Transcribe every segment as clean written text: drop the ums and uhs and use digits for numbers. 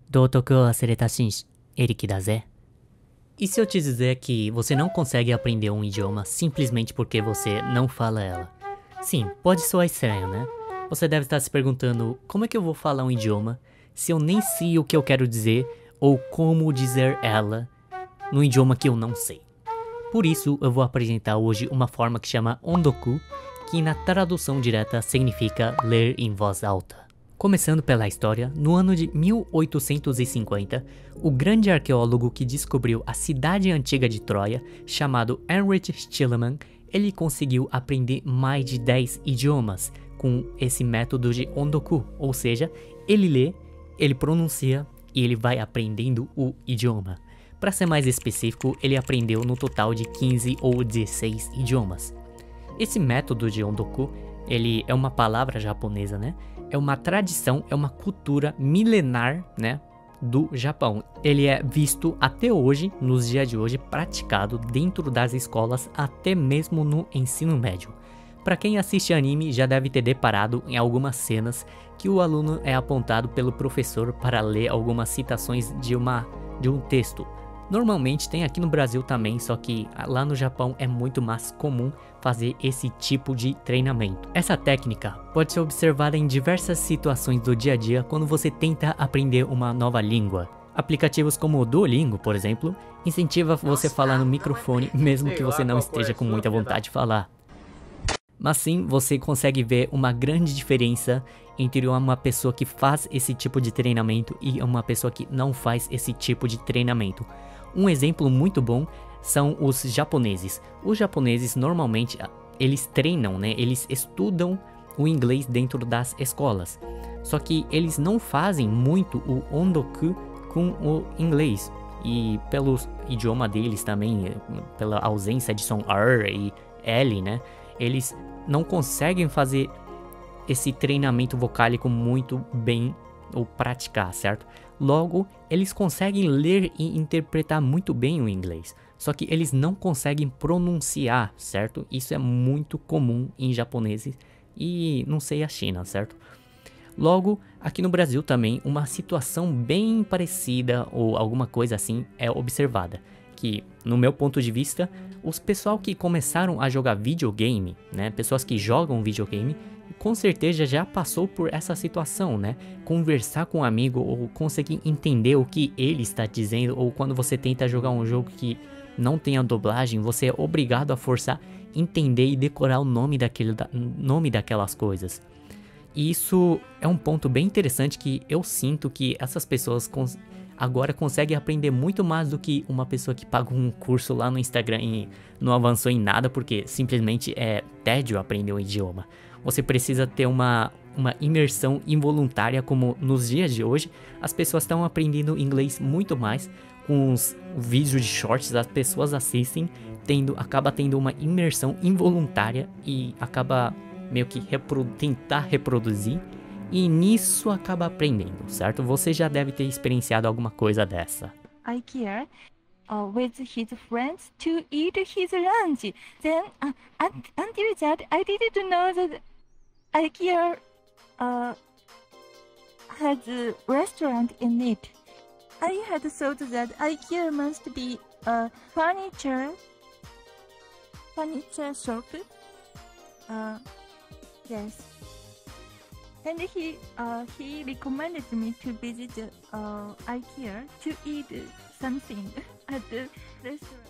道徳を忘れた紳士、エリキだぜ. E se eu te dizer que você não consegue aprender um idioma simplesmente porque você não fala ela? Sim, pode soar estranho, né? Você deve estar se perguntando, como é que eu vou falar um idioma se eu nem sei o que eu quero dizer ou como dizer ela num idioma que eu não sei? Por isso, eu vou apresentar hoje uma forma que chama ondoku, que na tradução direta significa ler em voz alta. Começando pela história, no ano de 1850, o grande arqueólogo que descobriu a cidade antiga de Troia, chamado Heinrich Schliemann, ele conseguiu aprender mais de 10 idiomas com esse método de ondoku, ou seja, ele lê, ele pronuncia e ele vai aprendendo o idioma. Para ser mais específico, ele aprendeu no total de 15 ou 16 idiomas. Esse método de ondoku, ele é uma palavra japonesa, né? É uma tradição, é uma cultura milenar, né, do Japão. Ele é visto até hoje, nos dias de hoje, praticado dentro das escolas, até mesmo no ensino médio. Para quem assiste anime, já deve ter deparado em algumas cenas que o aluno é apontado pelo professor para ler algumas citações de um texto. Normalmente tem aqui no Brasil também, só que lá no Japão é muito mais comum fazer esse tipo de treinamento. Essa técnica pode ser observada em diversas situações do dia a dia quando você tenta aprender uma nova língua. Aplicativos como o Duolingo, por exemplo, incentiva você a falar no microfone mesmo que você não esteja com muita vontade de falar. Mas sim, você consegue ver uma grande diferença entre uma pessoa que faz esse tipo de treinamento e uma pessoa que não faz esse tipo de treinamento. Um exemplo muito bom são os japoneses. Os japoneses normalmente eles treinam, né? Eles estudam o inglês dentro das escolas. Só que eles não fazem muito o ondoku com o inglês. E pelo idioma deles também, pela ausência de som R e L, né? Eles não conseguem fazer esse treinamento vocálico muito bem ou praticar, certo? Logo, eles conseguem ler e interpretar muito bem o inglês, só que eles não conseguem pronunciar, certo? Isso é muito comum em japoneses e não sei a China, certo? Logo, aqui no Brasil também, uma situação bem parecida ou alguma coisa assim é observada, que, no meu ponto de vista, os pessoal que começaram a jogar videogame, né, pessoas que jogam videogame, com certeza já passou por essa situação, né? Conversar com um amigo ou conseguir entender o que ele está dizendo, ou quando você tenta jogar um jogo que não tem a dublagem, você é obrigado a forçar entender e decorar o nome daquelas coisas. E isso é um ponto bem interessante que eu sinto que essas pessoas agora conseguem aprender muito mais do que uma pessoa que paga um curso lá no Instagram e não avançou em nada porque simplesmente é tédio aprender um idioma. Você precisa ter uma imersão involuntária, como nos dias de hoje, as pessoas estão aprendendo inglês muito mais com os vídeos de shorts, as pessoas assistem, acaba tendo uma imersão involuntária e acaba meio que tentar reproduzir e nisso acaba aprendendo, certo? Você já deve ter experienciado alguma coisa dessa. IKEA with his friends to eat his lunch. Then until that, I didn't know that IKEA has a restaurant in it. I had thought that IKEA must be a furniture shop. Yes. And he recommended me to visit IKEA to eat something at the restaurant.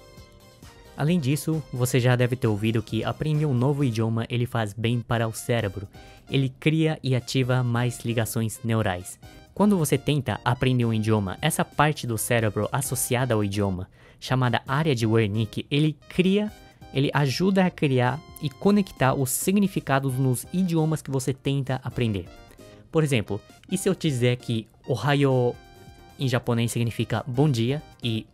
Além disso, você já deve ter ouvido que aprender um novo idioma ele faz bem para o cérebro. Ele cria e ativa mais ligações neurais. Quando você tenta aprender um idioma, essa parte do cérebro associada ao idioma, chamada área de Wernicke, ele ajuda a criar e conectar os significados nos idiomas que você tenta aprender. Por exemplo, e se eu te dizer que Ohayo em japonês significa bom dia e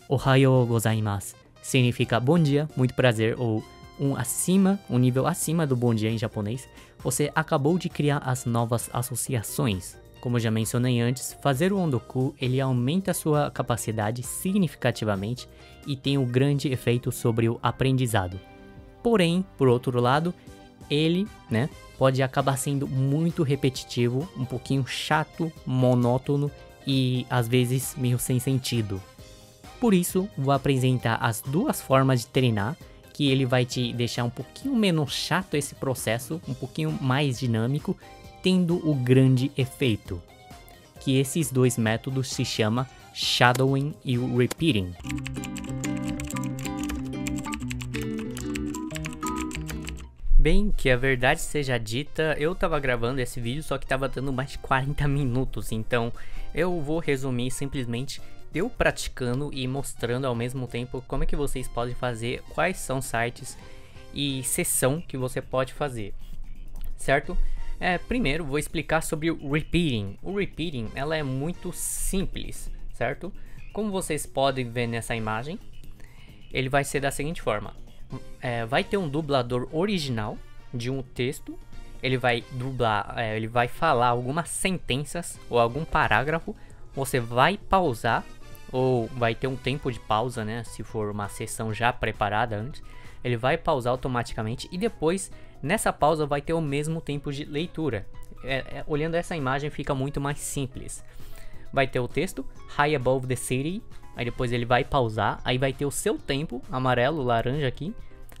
Ohayo gozaimasu significa bom dia, muito prazer, ou um nível acima do bom dia em japonês, você acabou de criar as novas associações. Como eu já mencionei antes, fazer o ondoku ele aumenta a sua capacidade significativamente e tem um grande efeito sobre o aprendizado. Porém, por outro lado, ele, pode acabar sendo muito repetitivo, um pouquinho chato, monótono e às vezes meio sem sentido. Por isso, vou apresentar as duas formas de treinar, que ele vai te deixar um pouquinho menos chato esse processo, um pouquinho mais dinâmico, tendo o grande efeito. Que esses dois métodos se chamam shadowing e o repeating. Bem, que a verdade seja dita, eu tava gravando esse vídeo, só que tava dando mais de 40 minutos, então eu vou resumir simplesmente eu praticando e mostrando ao mesmo tempo como é que vocês podem fazer, quais são sites e sessão que você pode fazer, certo? Primeiro vou explicar sobre o repeating. O repeating, ela é muito simples, certo? Como vocês podem ver nessa imagem, ele vai ser da seguinte forma. Vai ter um dublador original de um texto, ele vai dublar, ele vai falar algumas sentenças ou algum parágrafo, você vai pausar, ou vai ter um tempo de pausa, né, se for uma sessão já preparada antes, ele vai pausar automaticamente e depois, nessa pausa, vai ter o mesmo tempo de leitura. Olhando essa imagem fica muito mais simples. Vai ter o texto, High Above the City, aí depois ele vai pausar, aí vai ter o seu tempo, amarelo, laranja aqui,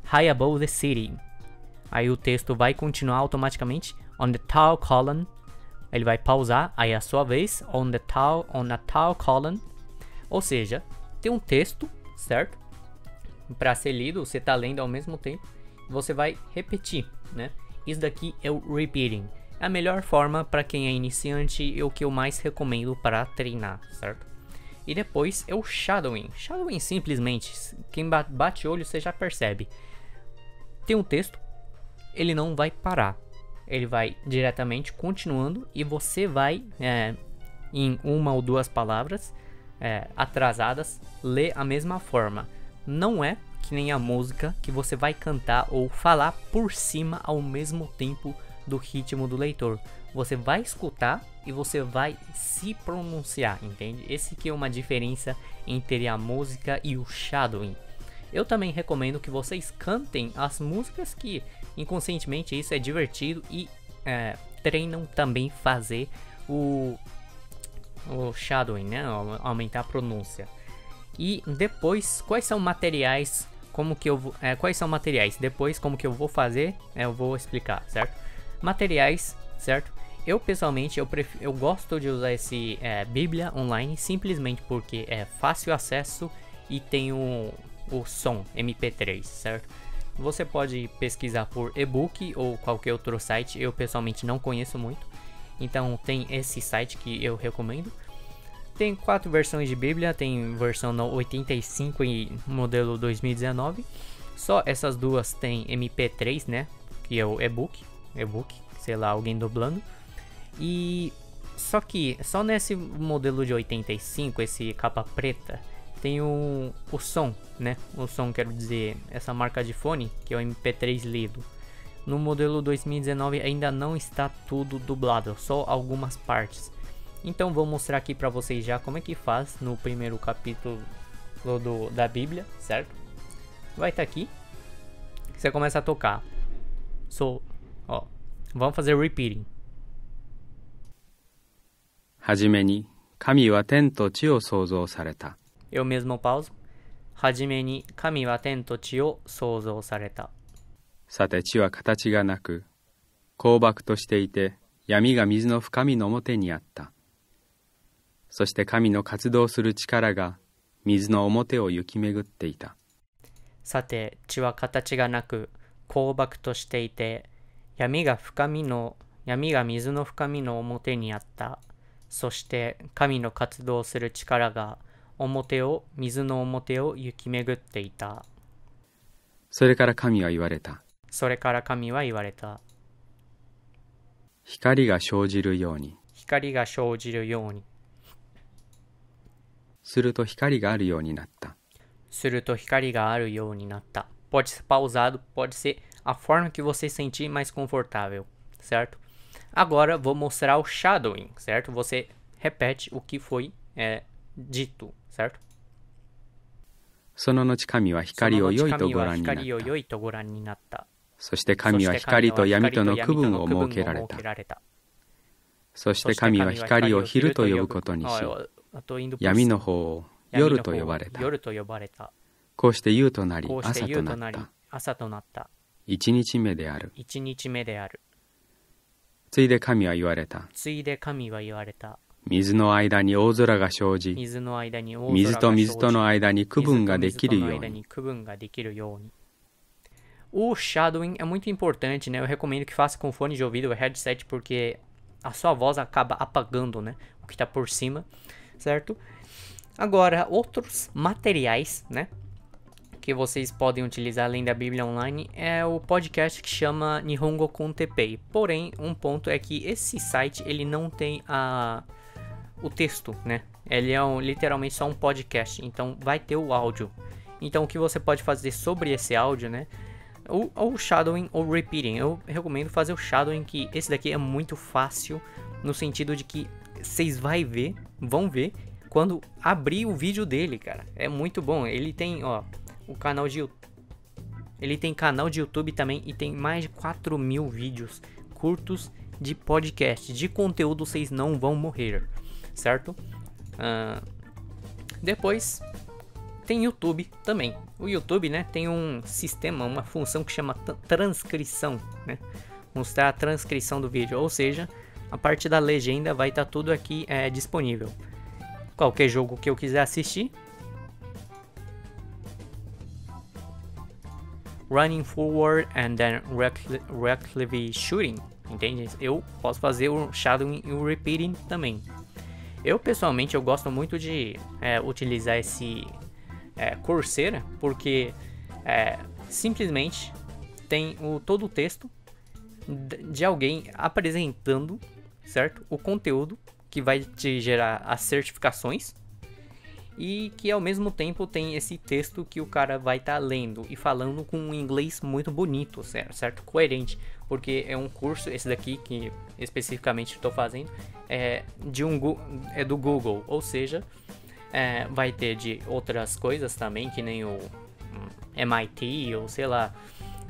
High Above the City. Aí o texto vai continuar automaticamente, On the Tall Column, ele vai pausar, aí a sua vez, On a Tall Column. Ou seja, tem um texto, certo? Para ser lido, você tá lendo ao mesmo tempo, você vai repetir, né? Isso daqui é o repeating. É a melhor forma para quem é iniciante e o que eu mais recomendo para treinar, certo? E depois é o shadowing. Shadowing simplesmente, quem bate olho você já percebe. Tem um texto, ele não vai parar. Ele vai diretamente continuando e você vai, em uma ou duas palavras atrasadas, ler a mesma forma. Não é que nem a música que você vai cantar ou falar por cima ao mesmo tempo do ritmo do leitor. Você vai escutar e você vai se pronunciar, entende? Esse que é uma diferença entre a música e o shadowing. Eu também recomendo que vocês cantem as músicas, que inconscientemente isso é divertido, e treinam também fazer o shadowing, né? Aumentar a pronúncia. E depois, quais são materiais? Quais são materiais? Depois, como que eu vou fazer? Eu vou explicar, certo? Materiais, certo? Eu pessoalmente, eu gosto de usar esse Bíblia online, simplesmente porque é fácil acesso e tem o som MP3, certo? Você pode pesquisar por e-book ou qualquer outro site, eu pessoalmente não conheço muito, então tem esse site que eu recomendo. Tem 4 versões de Bíblia, tem versão 85 e modelo 2019, só essas duas tem MP3, né, que é o e-book, sei lá, alguém dublando. E só nesse modelo de 85, esse capa preta, tem o som, né? O som, quero dizer, essa marca de fone, que é o MP3 lido. No modelo 2019 ainda não está tudo dublado, só algumas partes. Então vou mostrar aqui pra vocês já como é que faz no primeiro capítulo da Bíblia, certo? Vai estar aqui. Você começa a tocar. Vamos fazer repeating. はじめに神は天と地を創造された。 Eu mesmo pauso. はじめに神は天と地を創造された。さて地は形がなく、光漠としていて、闇が水の深みの表にあった。そして神の活動する力が水の表を行き巡っていた。さて地は形がなく、光漠としていて、闇が水の深みの表にあった。そして神の活動する力が水の表を行き巡っていた。それから神は言われた。光が生じるように。すると光があるようになった。Pode ser pausado, pode ser a forma que você sentir mais confortável, certo? Agora vou mostrar o shadowing, certo? Você repete o que foi dito, certo? その後神は光を良いとご覧になった。そして神は光と闇との区分を設けられた。そして神は光を昼と呼ぶことにし、闇の方を夜と呼ばれた。こうして夕となり朝となった。一日目である。ついで神は言われた。水の間に大空が生じ、水と水との間に区分ができるように。O shadowing é muito importante, né? Eu recomendo que faça com fone de ouvido ou headset, porque a sua voz acaba apagando, né? O que está por cima, certo? Agora, outros materiais, né? Que vocês podem utilizar além da Bíblia Online é o podcast que chama Nihongo Kontepei. Porém, um ponto é que esse site ele não tem o texto, né? Ele é literalmente só um podcast, então vai ter o áudio. Então, o que você pode fazer sobre esse áudio, né? Ou shadowing ou repeating. Eu recomendo fazer o shadowing, que esse daqui é muito fácil, no sentido de que vocês vão ver quando abrir o vídeo dele, cara. É muito bom. Ele tem, ó, o canal de YouTube. Ele tem canal de YouTube também e tem mais de 4.000 vídeos curtos de podcast. De conteúdo vocês não vão morrer, certo? Depois tem YouTube também. O YouTube, né, tem um sistema, uma função que chama transcrição, né? Mostrar a transcrição do vídeo, ou seja, a parte da legenda vai estar tudo aqui disponível. Qualquer jogo que eu quiser assistir, running forward and then recklessly shooting, entende? Eu posso fazer o shadowing e o repeating também. Eu pessoalmente eu gosto muito de utilizar esse Coursera, porque simplesmente tem todo o texto de alguém apresentando, certo? O conteúdo que vai te gerar as certificações e que ao mesmo tempo tem esse texto que o cara vai estar lendo e falando com um inglês muito bonito, certo? Coerente, porque é um curso, esse daqui que especificamente estou fazendo, é do Google, ou seja, vai ter de outras coisas também, que nem o MIT ou sei lá,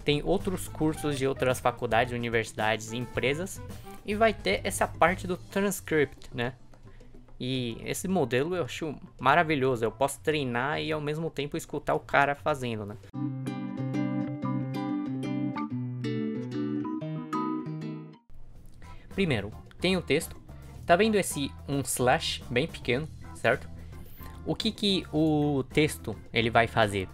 tem outros cursos de outras faculdades, universidades e empresas, e vai ter essa parte do transcript, né? E esse modelo eu acho maravilhoso, eu posso treinar e ao mesmo tempo escutar o cara fazendo, né? Primeiro, tem o texto, tá vendo esse slash bem pequeno, certo? O que o texto ele vai fazer?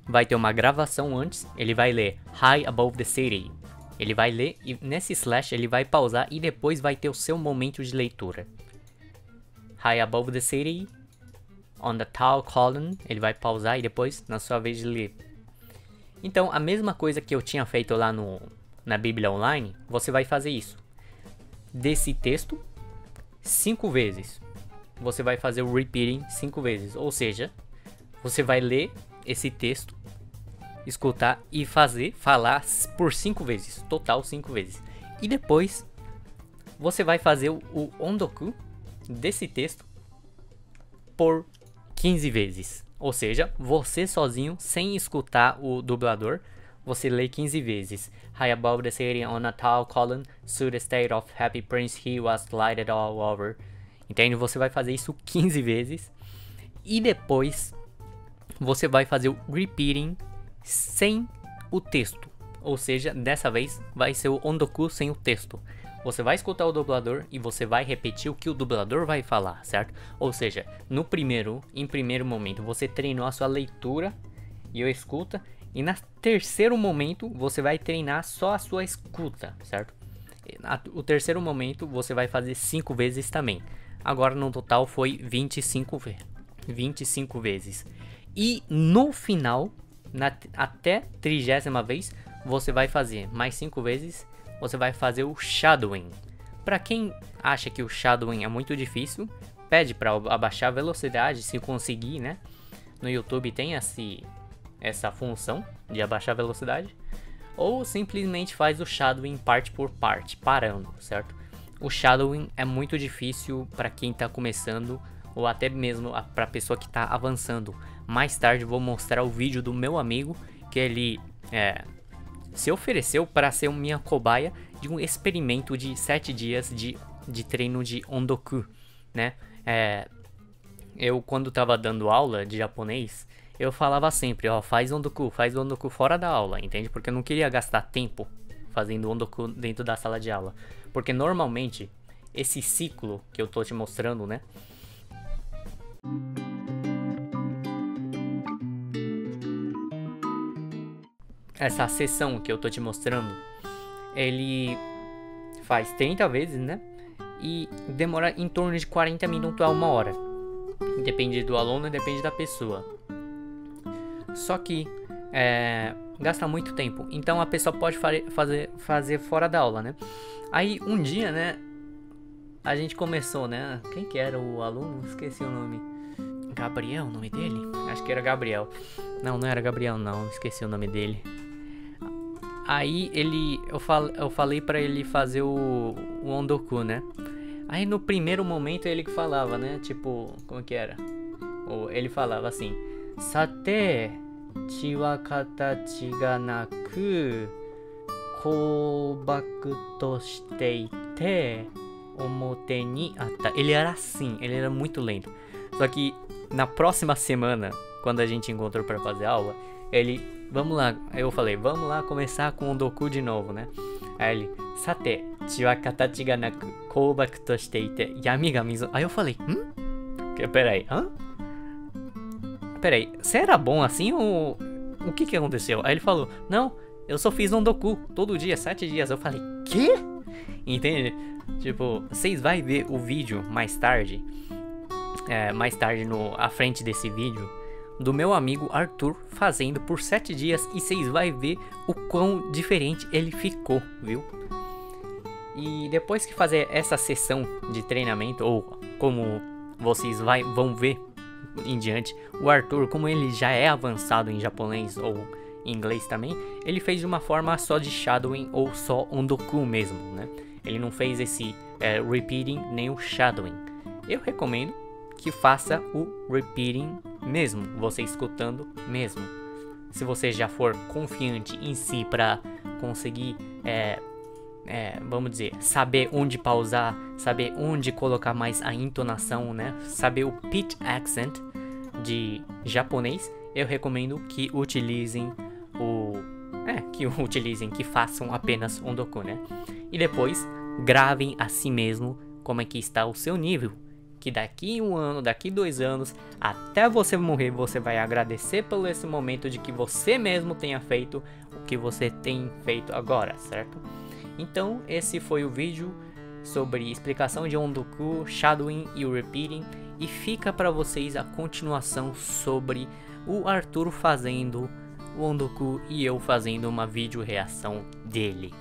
Vai ter uma gravação antes, ele vai ler High Above the City. Ele vai ler e nesse slash ele vai pausar e depois vai ter o seu momento de leitura. High Above the City, on the tall column, ele vai pausar e depois na sua vez de ler. Então a mesma coisa que eu tinha feito lá na Bíblia Online, você vai fazer isso. Desse texto, 5 vezes. Você vai fazer o repeating 5 vezes, ou seja, você vai ler esse texto, escutar e falar por 5 vezes, total 5 vezes. E depois você vai fazer o ondoku desse texto por 15 vezes, ou seja, você sozinho, sem escutar o dublador, você lê 15 vezes. High above the city on a tall column, to the state of happy prince he was lighted all over. Entende? Você vai fazer isso 15 vezes. E depois você vai fazer o repeating sem o texto. Ou seja, dessa vez vai ser o ondoku sem o texto. Você vai escutar o dublador e você vai repetir o que o dublador vai falar, certo? Ou seja, em primeiro momento você treinou a sua leitura e a escuta. E no terceiro momento você vai treinar só a sua escuta, certo? O terceiro momento você vai fazer 5 vezes também. Agora no total foi 25 vezes. E no final, até 30ª vez, você vai fazer mais 5 vezes. Você vai fazer o shadowing. Para quem acha que o shadowing é muito difícil, pede para abaixar a velocidade, se conseguir, né? No YouTube tem essa função de abaixar a velocidade. Ou simplesmente faz o shadowing parte por parte, parando, certo? O shadowing é muito difícil para quem está começando ou até mesmo para a pessoa que está avançando. Mais tarde vou mostrar o vídeo do meu amigo que ele se ofereceu para ser minha cobaia de um experimento de 7 dias de de treino de ondoku, né? Eu, quando tava dando aula de japonês, eu falava sempre, ó, faz ondoku fora da aula, entende? Porque eu não queria gastar tempo fazendo ondoku dentro da sala de aula. Porque normalmente, esse ciclo que eu tô te mostrando, né? Essa sessão que eu tô te mostrando, ele faz 30 vezes, né? E demora em torno de 40 minutos a 1 hora. Depende do aluno e depende da pessoa. Só que gasta muito tempo. Então a pessoa pode fazer fora da aula, né? Aí um dia, né? A gente começou, né? Quem que era o aluno? Esqueci o nome. Gabriel, o nome dele? Acho que era Gabriel. Não era Gabriel não. Esqueci o nome dele. Aí eu falei pra ele fazer o ondoku, né? Aí no primeiro momento ele que falava, né? Tipo, como que era? Ele falava assim: Sate, chi wa katachi ga naku, koubaku to shite ite, omote ni atta. Ele era assim, ele era muito lento. Só que na próxima semana, quando a gente encontrou pra fazer aula, vamos lá, eu falei, vamos lá começar com o ondoku de novo, né? Aí ele, Sate, chi wa katachi ga naku, koubaku to shite ite, yami ga mizu. Aí eu falei, peraí, Peraí, você era bom assim ou o que aconteceu? Aí ele falou, não, eu só fiz ondoku todo dia, 7 dias. Eu falei, quê? Entende? Tipo, vocês vão ver o vídeo mais tarde, à frente desse vídeo, do meu amigo Arthur fazendo por 7 dias e vocês vão ver o quão diferente ele ficou, viu? E depois que fazer essa sessão de treinamento, ou como vocês vão ver em diante, o Arthur, como ele já é avançado em japonês ou em inglês também, ele fez de uma forma só de shadowing ou só ondoku mesmo, né? Ele não fez esse repeating nem o shadowing. Eu recomendo que faça o repeating mesmo, você escutando mesmo. Se você já for confiante em si para conseguir, vamos dizer, saber onde pausar, saber onde colocar mais a entonação, né? Saber o pitch accent de japonês, eu recomendo que utilizem que façam apenas ondoku, né? E depois gravem a si mesmo como é que está o seu nível. Que daqui 1 ano, daqui 2 anos, até você morrer, você vai agradecer pelo esse momento de que você mesmo tenha feito o que você tem feito agora, certo? Então, esse foi o vídeo sobre explicação de ondoku, shadowing e o repeating. E fica para vocês a continuação sobre o Arthur fazendo o ondoku e eu fazendo uma vídeo reação dele.